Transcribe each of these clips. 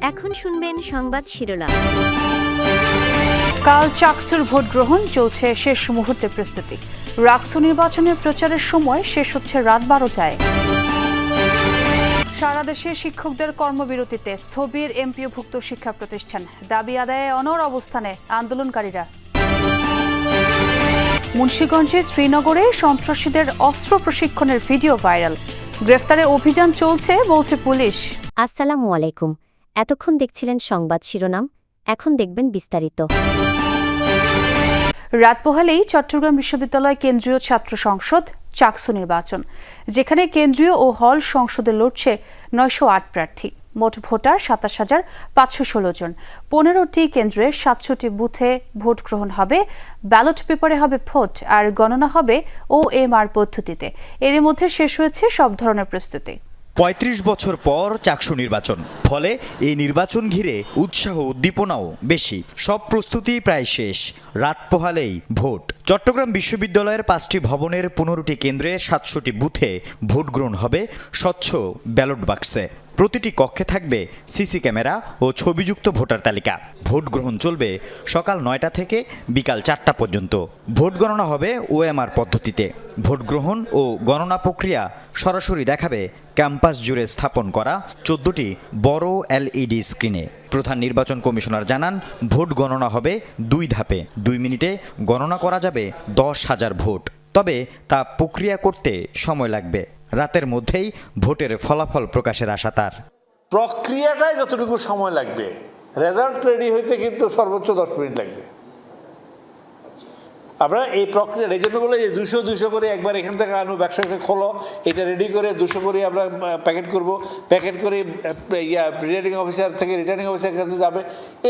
এখন শুনবেন সংবাদ শিরোনাম। কাল চাকসুর ভোট গ্রহণ, চলছে শেষ মুহূর্তে প্রস্তুতি। রাকসু নির্বাচনের প্রচারের সময় শেষ হচ্ছে রাত 12টায়। সারা দেশে শিক্ষকদের কর্মবিরতিতে স্থবির এমপিওভুক্ত শিক্ষা প্রতিষ্ঠান, দাবি আদায়ে অনড় অবস্থানে আন্দোলনকারীরা। মুন্সিগঞ্জে শ্রীনগরে সন্ত্রাসীদের অস্ত্র প্রশিক্ষণের ভিডিও ভাইরাল, গ্রেফতারে অভিযান চলছে বলছে পুলিশ। আসসালামু আলাইকুম। এতক্ষণ দেখছিলেন সংবাদ শিরোনাম, এখন দেখবেন বিস্তারিত। রাত পোহালেই চট্টগ্রাম বিশ্ববিদ্যালয় কেন্দ্রীয় ছাত্র সংসদ চাকসু নির্বাচন, যেখানে কেন্দ্রীয় ও হল সংসদে লড়ছে 908 প্রার্থী। মোট ভোটার 27,516 জন। 15টি কেন্দ্রে 700টি বুথে ভোট গ্রহণ হবে, ব্যালট পেপারে হবে ভোট, আর গণনা হবে OMR পদ্ধতিতে। এর মধ্যে শেষ হয়েছে সব ধরনের প্রস্তুতি। ৩৫ বছর পর চাকসু নির্বাচন, ফলে এই নির্বাচন ঘিরে উৎসাহ উদ্দীপনাও বেশি। সব প্রস্তুতি প্রায় শেষ, রাত পোহালেই ভোট। চট্টগ্রাম বিশ্ববিদ্যালয়ের 5টি ভবনের 15টি কেন্দ্রে 700টি বুথে ভোট গ্রহণ হবে স্বচ্ছ ব্যালট বাক্সে। প্রতিটি কক্ষে থাকবে সিসি ক্যামেরা ও ছবিযুক্ত ভোটার তালিকা। ভোট গ্রহণ চলবে সকাল 9টা থেকে বিকাল 4টা পর্যন্ত। ভোট গণনা হবে OMR পদ্ধতিতে। ভোট গ্রহণ ও গণনা প্রক্রিয়া সরাসরি দেখাবে ক্যাম্পাস জুড়ে স্থাপন করা 14টি বড় LED স্ক্রিনে। প্রধান নির্বাচন কমিশনার জানান, ভোট গণনা হবে 2 ধাপে। 2 মিনিটে গণনা করা যাবে 10,000 ভোট। তবে তা প্রক্রিয়া করতে সময় লাগবে। রাতের মধ্যেই ভোটের ফলাফল প্রকাশের আশা তার। প্রক্রিয়াটাই যতটুকু সময় লাগবে, রেজাল্ট রেডি হইতে কিন্তু সর্বোচ্চ 10 মিনিট লাগবে। আমরা এই প্রক্রিয়া এই জন্য বলে যে 200 করে একবার এখান থেকে আনো, ব্যবসাটা খোলো, এটা রেডি করে 200 করে আমরা প্যাকেট করব, প্যাকেট করে রিটার্নিং অফিসার থেকে রিটার্নিং অফিসার কাছে যাবে।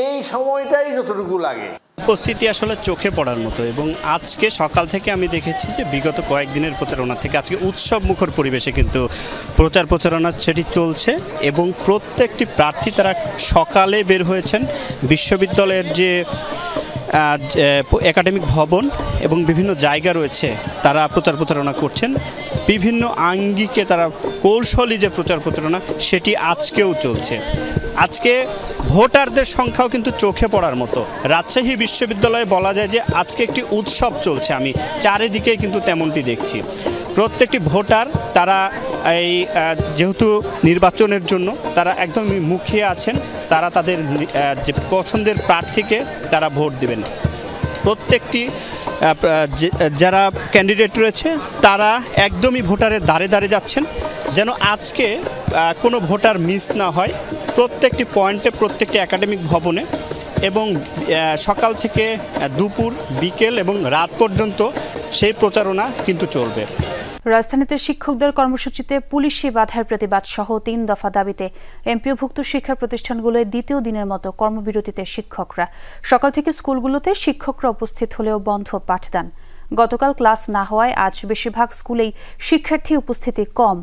এই সময়টাই যতটুকু লাগে। উপস্থিতি আসলে চোখে পড়ার মতো, এবং আজকে সকাল থেকে আমি দেখেছি যে বিগত কয়েকদিনের প্রচারণা থেকে আজকে উৎসব মুখর পরিবেশে কিন্তু প্রচারণা সেটি চলছে, এবং প্রত্যেকটি প্রার্থী তারা সকালে বের হয়েছেন। বিশ্ববিদ্যালয়ের যে একাডেমিক ভবন এবং বিভিন্ন জায়গা রয়েছে তারা প্রচারণা করছেন। বিভিন্ন আঙ্গিকে তারা কৌশলী যে প্রচারণা সেটি আজকেও চলছে। আজকে ভোটারদের সংখ্যাও কিন্তু চোখে পড়ার মতো। রাজশাহী বিশ্ববিদ্যালয়ে বলা যায় যে আজকে একটি উৎসব চলছে, আমি চারিদিকে কিন্তু তেমনটি দেখছি। প্রত্যেকটি ভোটার তারা এই যেহেতু নির্বাচনের জন্য তারা একদমই মুখিয়ে আছেন, তারা তাদের যে পছন্দের প্রার্থীকে তারা ভোট দেবেন। প্রত্যেকটি যারা ক্যান্ডিডেট রয়েছে তারা একদমই ভোটারের দ্বারে যাচ্ছেন, যেন আজকে কোনো ভোটার মিস না হয়। প্রত্যেকটি পয়েন্টে, প্রত্যেকটি একাডেমিক ভবনে এবং সকাল থেকে দুপুর, বিকেল এবং রাত পর্যন্ত সেই প্রচারণা কিন্তু চলবে। রাজধানীতে শিক্ষকদের কর্মসূচিতে পুলিশি বাধার প্রতিবাদ সহ 3 দফা দাবিতে এমপিওভুক্ত শিক্ষা প্রতিষ্ঠানগুলোয় দ্বিতীয় দিনের মতো কর্মবিরতিতে শিক্ষকরা। সকাল থেকে স্কুলগুলোতে শিক্ষকরা উপস্থিত হলেও বন্ধ পাঠদান। গতকাল ক্লাস না হওয়ায় আজ বেশিরভাগ স্কুলেই শিক্ষার্থী উপস্থিতি কম।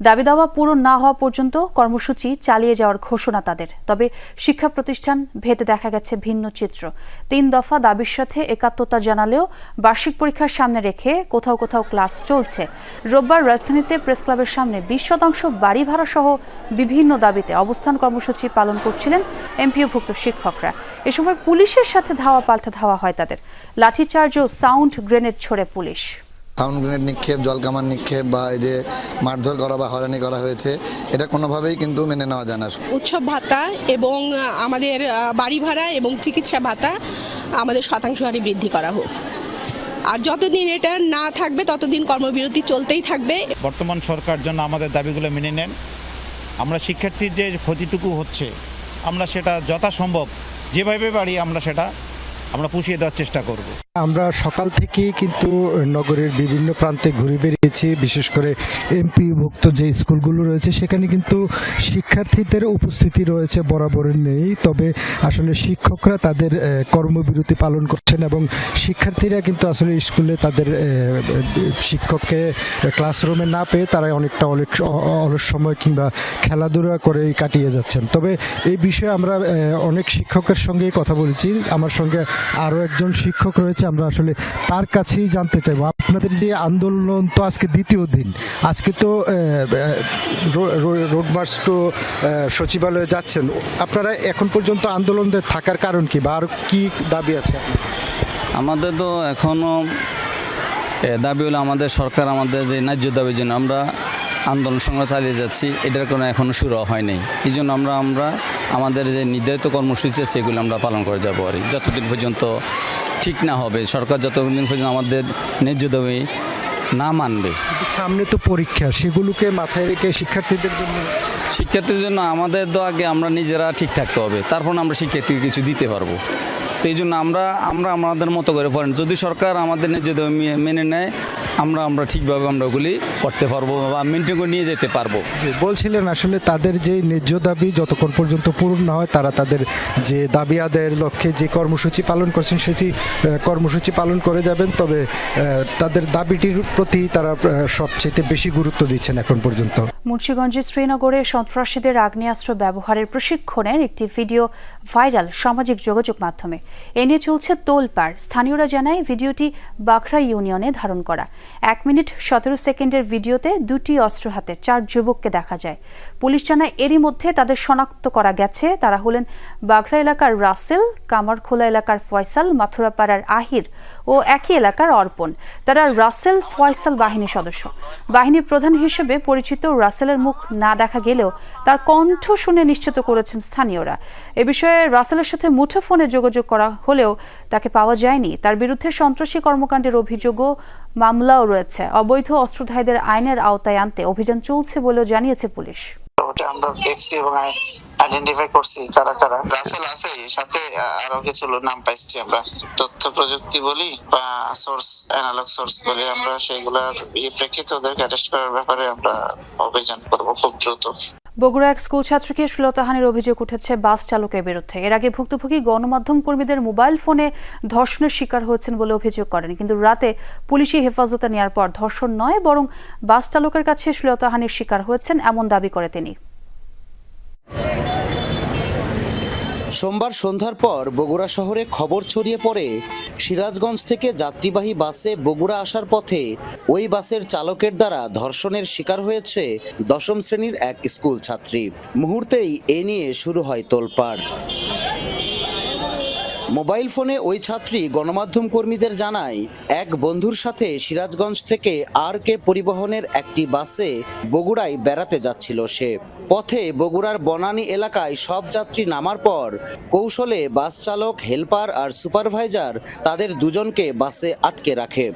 দাবি দাওয়া পূরণ না হওয়া পর্যন্ত কর্মসূচি চালিয়ে যাওয়ার ঘোষণা তাদের। তবে শিক্ষা প্রতিষ্ঠান ভেদে দেখা গেছে ভিন্ন চিত্র। 3 দফা দাবির সাথে একাত্মতা জানালেও বার্ষিক পরীক্ষার সামনে রেখে কোথাও কোথাও ক্লাস চলছে। রোববার রাজধানীতে প্রেসক্লাবের সামনে 20% বাড়ি ভাড়া সহ বিভিন্ন দাবিতে অবস্থান কর্মসূচি পালন করছিলেন এমপিওভুক্ত শিক্ষকরা। এ সময় পুলিশের সাথে ধাওয়া পাল্টা ধাওয়া হয় তাদের। লাঠিচার্জ ও সাউন্ড গ্রেনেড ছোড়ে পুলিশ। সাউন্ড গ্রেনেড নিক্ষেপ, জলকামান নিক্ষেপ বা এই যে মারধর করা বা হয়রানি করা হয়েছে, এটা কোনোভাবেই কিন্তু মেনে নেওয়া যায় না। উৎসব ভাতা এবং আমাদের বাড়ি ভাড়া এবং চিকিৎসা ভাতা আমাদের শতাংশ হারে বৃদ্ধি করা হোক, আর যতদিন এটা না থাকবে ততদিন কর্মবিরতি চলতেই থাকবে। বর্তমান সরকার যেন আমাদের দাবিগুলো মেনে নেন। আমরা শিক্ষার্থীর যে ক্ষতিটুকু হচ্ছে আমরা সেটা যথাসম্ভব যেভাবে পারি আমরা পুষিয়ে দেওয়ার চেষ্টা করব। আমরা সকাল থেকেই কিন্তু নগরের বিভিন্ন প্রান্তে ঘুরে বেরিয়েছি। বিশেষ করে এমপিভুক্ত যে স্কুলগুলো রয়েছে সেখানে কিন্তু শিক্ষার্থীদের উপস্থিতি রয়েছে বরাবরের নেই। তবে আসলে শিক্ষকরা তাদের কর্মবিরতি পালন করছেন এবং শিক্ষার্থীরা কিন্তু আসলে স্কুলে তাদের শিক্ষককে ক্লাসরুমে না পেয়ে তারা অনেকটা অলস সময় কিংবা খেলাধুলা করেই কাটিয়ে যাচ্ছেন। তবে এই বিষয়ে আমরা অনেক শিক্ষকের সঙ্গেই কথা বলেছি। আমার সঙ্গে আরও একজন শিক্ষক রয়েছে, আমরা আসলে তার কাছেই জানতে চাইবো আপনাদের যে আন্দোলন তো আজকে দ্বিতীয় দিন, আজকে তো রোড মার্চ টু সচিবালয়ে যাচ্ছেন, আপনারা এখন পর্যন্ত আন্দোলনে থাকার কারণ কি বা আর কি দাবি আছে? আমাদের তো এখনও দাবি হলো আমাদের সরকার আমাদের যে ন্যায্য দাবির জন্য আমরা আন্দোলন সংগ্রাম চালিয়ে যাচ্ছি, এটার কোনো এখনও শুরু হয়নি। এই জন্য আমরা আমাদের যে নির্ধারিত কর্মসূচি সেগুলো আমরা পালন করে যাবো আর যতদিন পর্যন্ত ঠিক না হবে, সরকার যতদিন পর্যন্ত আমাদের ন্যায্য দাবি না মানবে। সামনে তো পরীক্ষা, সেগুলোকে মাথায় রেখে শিক্ষার্থীদের জন্য আমাদের তো আগে আমরা নিজেরা ঠিক থাকতে হবে, তারপর আমরা শিক্ষার্থীকে কিছু দিতে পারবো। তো এই জন্য আমরা আমাদের মতো করে পড়েন, যদি সরকার আমাদের ন্যায্য দাবি মেনে নেয় আমরা ঠিকভাবে আমরা ওগুলি করতে পারবো বা মেনটেন করে নিয়ে যেতে পারবো। বলছিলেন আসলে তাদের যে ন্যায্য দাবি যতক্ষণ পর্যন্ত পূরণ না হয় তারা তাদের যে দাবি আদায়ের লক্ষ্যে যে কর্মসূচি পালন করছেন সেই কর্মসূচি পালন করে যাবেন, তবে তাদের দাবিটির প্রতি তারা সবচেয়ে বেশি গুরুত্ব দিচ্ছেন এখন পর্যন্ত। মুন্সিগঞ্জের শ্রীনগরে সন্ত্রাসীদের আগ্নেয়াস্ত্র ব্যবহারের প্রশিক্ষণের একটি ভিডিও ভাইরাল সামাজিক যোগাযোগ মাধ্যমে। এ নিয়ে চলছে তোলপাড়। স্থানীয়রা জানায় ভিডিওটি বাখরা ইউনিয়নে ধারণ করা। 1 মিনিট 17 সেকেন্ডের ভিডিওতে 2টি অস্ত্র হাতে 4 যুবককে দেখা যায়। পুলিশ জানায় এরই মধ্যে তাদের শনাক্ত করা গেছে। তারা হলেন বাখরা এলাকার রাসেল, কামারখোলা এলাকার ফয়সাল, মাথুরাপাড়ার আহির ও একই এলাকার অর্পণ। তারা রাসেল ফয়সাল বাহিনীর সদস্য। বাহিনীর প্রধান হিসেবে পরিচিত রাসেলের মুখ না দেখা গেলেও তার কণ্ঠ শুনে নিশ্চিত করেছেন স্থানীয়রা। এ বিষয়ে রাসেলের সাথে মুঠোফোনে যোগাযোগ করা হলেও তাকে পাওয়া যায়নি। তার বিরুদ্ধে সন্ত্রাসী কর্মকাণ্ডের অভিযোগও মামলাও রয়েছে। অবৈধ অস্ত্রধারীদের আইনের আওতায় আনতে অভিযান চলছে বলেও জানিয়েছে পুলিশ। আমরা দেখছি এবং আইডেন্টিফাই করছি কারা কারা রাসেল আছে, সাথে আরো কিছু নাম পাইছি। আমরা তথ্য প্রযুক্তি বলি বা সোর্স অ্যানালগ সোর্স বলি, আমরা সেগুলোর প্রেক্ষিতে ওদেরকে অ্যারেস্ট করার ব্যাপারে আমরা অভিযান করব খুব দ্রুত। বগুড়া এক স্কুল ছাত্রীকে শ্লীলতাহানির অভিযোগ উঠেছে বাস চালকের বিরুদ্ধে। এর আগে ভুক্তভোগী গণমাধ্যম কর্মীদের মোবাইল ফোনে ধর্ষণের শিকার হয়েছেন বলে অভিযোগ করেন, কিন্তু রাতে পুলিশি হেফাজতে নেওয়ার পর ধর্ষণ নয় বরং বাস চালকের কাছে শ্লীলতাহানির শিকার হয়েছেন এমন দাবি করে তিনি। সোমবার সন্ধ্যার পর বগুড়া শহরে খবর ছড়িয়ে পড়ে সিরাজগঞ্জ থেকে যাত্রীবাহী বাসে বগুড়া আসার পথে ওই বাসের চালকের দ্বারা ধর্ষণের শিকার হয়েছে 10ম শ্রেণীর এক স্কুল ছাত্রী। মুহূর্তেই এ নিয়ে শুরু হয় তোলপাড়। মোবাইল ফোনে ওই ছাত্রী গণমাধ্যম কর্মীদের জানায় এক বন্ধুর সাথে সিরাজগঞ্জ থেকে RK পরিবহনের একটি বাসে বগুড়ায় বেড়াতে যাচ্ছিল সে। পথে বগুড়ার বনানী এলাকায় সব যাত্রী নামার পর কৌশলে বাস চালক, হেলপার আর সুপারভাইজার তাদের দুজনকে বাসে আটকে রাখে।